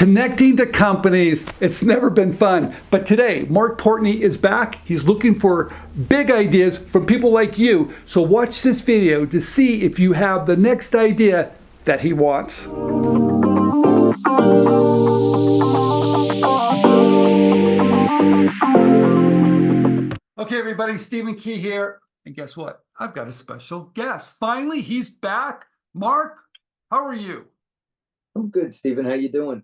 Connecting to companies, it's never been fun. But today, Mark Portney is back. He's looking for big ideas from people like you. So watch this video to see if you have the next idea that he wants. Okay, everybody, Stephen Key here. And guess what? I've got a special guest. Finally, he's back. Mark, how are you? I'm good, Stephen. How you doing?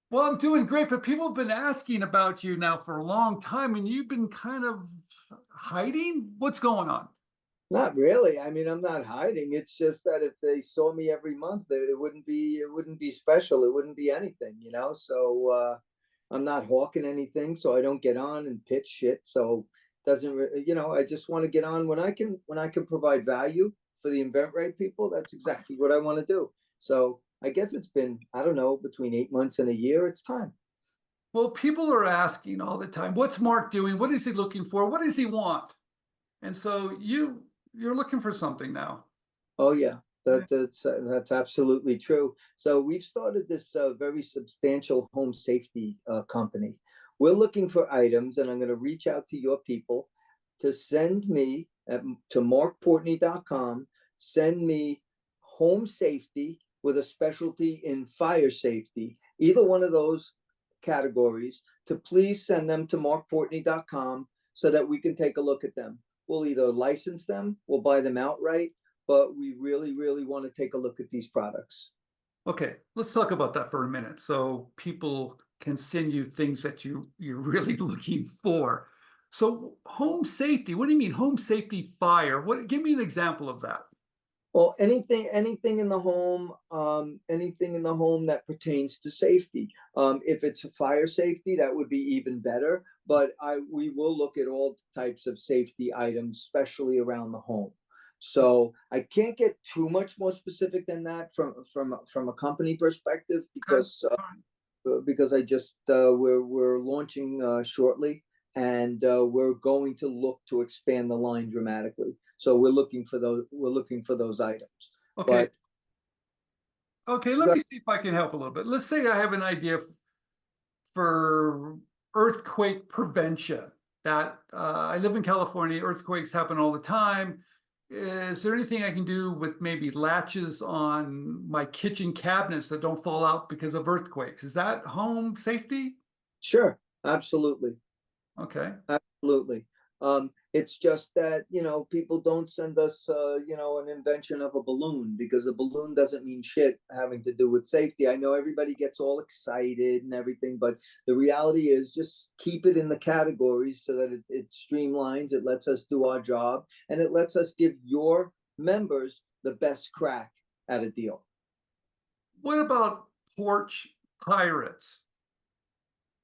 Well, I'm doing great, but people have been asking about you now for a long time, and you've been kind of hiding. What's going on? Not really. I mean, I'm not hiding. It's just that if they saw me every month, it wouldn't be special. It wouldn't be anything, you know. So I'm not hawking anything, so I don't get on and pitch shit. So you know, I just want to get on when I can provide value for the InventRight people. That's exactly what I want to do. So I guess it's been, I don't know, between 8 months and a year. It's time. Well, people are asking all the time, what's Mark doing? What is he looking for? What does he want? And so you're looking for something now. Oh yeah, that's absolutely true. So we've started this very substantial home safety company. We're looking for items, and I'm going to reach out to your people to send me to markportney.com. Send me home safety with a specialty in fire safety, either one of those categories, to please send them to markportney.com so that we can take a look at them. We'll either license them, we'll buy them outright, but we really, really want to take a look at these products. Okay, let's talk about that for a minute so people can send you things that you're really looking for. So home safety, what do you mean home safety fire? Give me an example of that. Well, anything in the home, anything in the home that pertains to safety. If it's a fire safety, that would be even better. But we will look at all types of safety items, especially around the home. So I can't get too much more specific than that from a company perspective because I just we're launching shortly, and we're going to look to expand the line dramatically. So we're looking for those items. Okay. But Okay, let me see if I can help a little bit. Let's say I have an idea for earthquake prevention. That I live in California, earthquakes happen all the time. Is there anything I can do with maybe latches on my kitchen cabinets that don't fall out because of earthquakes? Is that home safety? sure, absolutely. Okay. Absolutely. It's just that, you know, people don't send us, you know, an invention of a balloon, because a balloon doesn't mean shit having to do with safety. I know everybody gets all excited and everything, but the reality is just keep it in the categories so that it streamlines, it lets us do our job, and it lets us give your members the best crack at a deal. What about porch pirates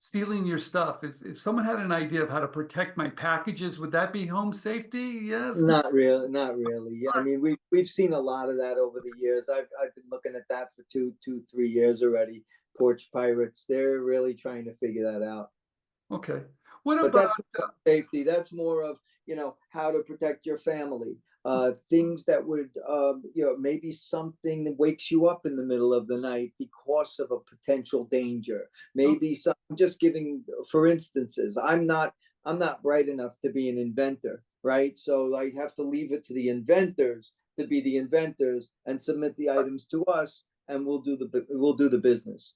stealing your stuff? If someone had an idea of how to protect my packages, would that be home safety? Yes. Not really, not really. Yeah, I mean, we've seen a lot of that over the years. I've been looking at that for 3 years already. Porch pirates, they're really trying to figure that out. Okay. What But about that's not safety. That's more of, you know, how to protect your family. Things that would, you know, maybe something that wakes you up in the middle of the night because of a potential danger. oh, Maybe some, just giving, for instances, I'm not bright enough to be an inventor, right? So I have to leave it to the inventors to be the inventors and submit the items to us, and we'll do the business.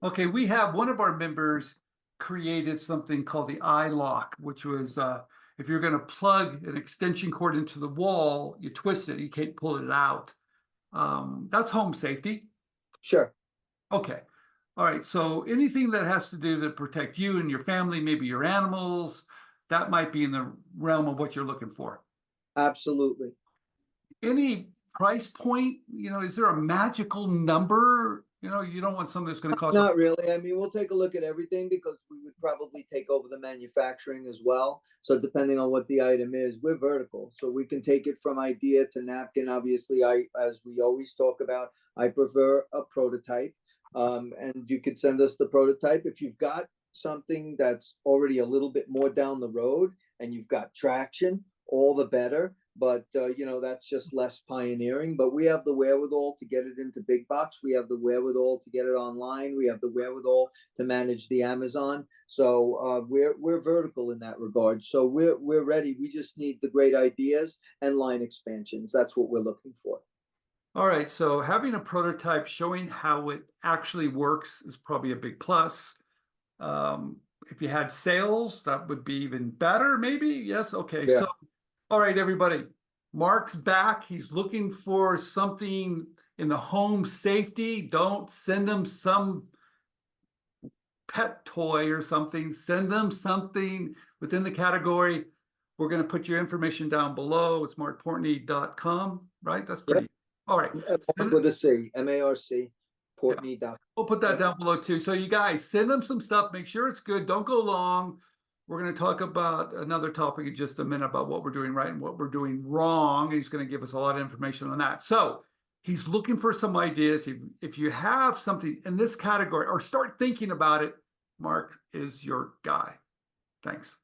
okay, we have one of our members created something called the eye lock, which was if you're going to plug an extension cord into the wall, you twist it, you can't pull it out. That's home safety. Sure. Okay. All right. So anything that has to do to protect you and your family, maybe your animals, that might be in the realm of what you're looking for. Absolutely. Any price point? Is there a magical number? You don't want something that's going to cost. Not really. I mean, we'll take a look at everything because we would probably take over the manufacturing as well. So depending on what the item is, we're vertical. So we can take it from idea to napkin. Obviously, as we always talk about, I prefer a prototype. And you could send us the prototype. If you've got something that's already a little bit more down the road and you've got traction, all the better. but you know, that's just less pioneering. But we have the wherewithal to get it into big box. We have the wherewithal to get it online. We have the wherewithal to manage the Amazon. So we're vertical in that regard. So we're ready. We just need the great ideas and line expansions. That's what we're looking for. All right, so having a prototype showing how it actually works is probably a big plus. If you had sales, that would be even better, maybe. Yes, okay. Yeah. So, all right, everybody. Mark's back. He's looking for something in the home safety. Don't send him some pet toy or something. Send them something within the category. We're going to put your information down below. It's markportney.com, right? That's pretty. Yep. All right. Mark with a C, M-A-R-C, Portney.com. We'll put that down below too. So you guys send them some stuff. Make sure it's good. Don't go long. We're going to talk about another topic in just a minute about what we're doing right and what we're doing wrong. He's going to give us a lot of information on that. So he's looking for some ideas. If you have something in this category or start thinking about it, Mark is your guy. Thanks.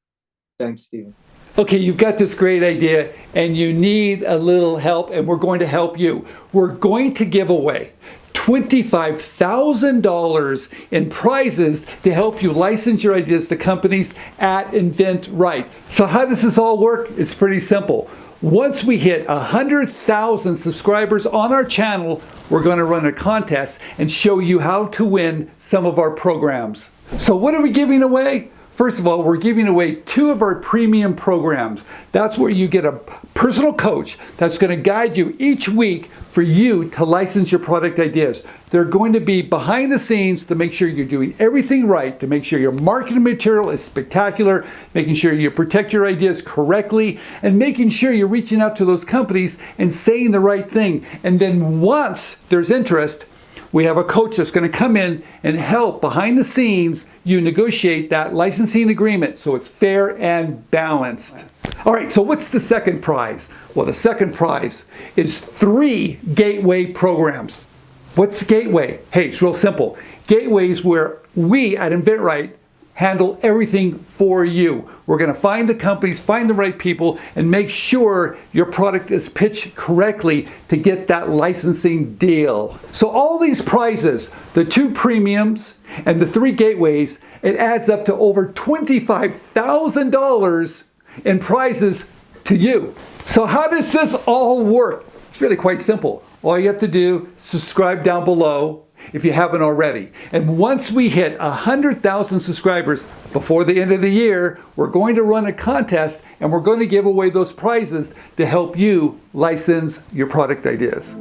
Thanks, Stephen. Okay, you've got this great idea and you need a little help, and we're going to help you. We're going to give away $25,000 in prizes to help you license your ideas to companies at InventRight. So how does this all work? It's pretty simple. Once we hit 100,000 subscribers on our channel, we're going to run a contest and show you how to win some of our programs. So what are we giving away? First of all, we're giving away 2 of our premium programs. That's where you get a personal coach that's going to guide you each week for you to license your product ideas. They're going to be behind the scenes to make sure you're doing everything right, to make sure your marketing material is spectacular, making sure you protect your ideas correctly, and making sure you're reaching out to those companies and saying the right thing. And then once there's interest, we have a coach that's going to come in and help behind the scenes you negotiate that licensing agreement so it's fair and balanced. All right, so what's the second prize? Well, the second prize is 3 gateway programs. What's Gateway? Hey, it's real simple. Gateway is where we at InventRight handle everything for you. We're going to find the companies, find the right people, and make sure your product is pitched correctly to get that licensing deal. So all these prizes, the 2 premiums and the 3 gateways, it adds up to over $25,000 in prizes to you. So how does this all work? It's really quite simple. All you have to do, subscribe down below if you haven't already. And once we hit 100,000 subscribers before the end of the year, we're going to run a contest and we're going to give away those prizes to help you license your product ideas.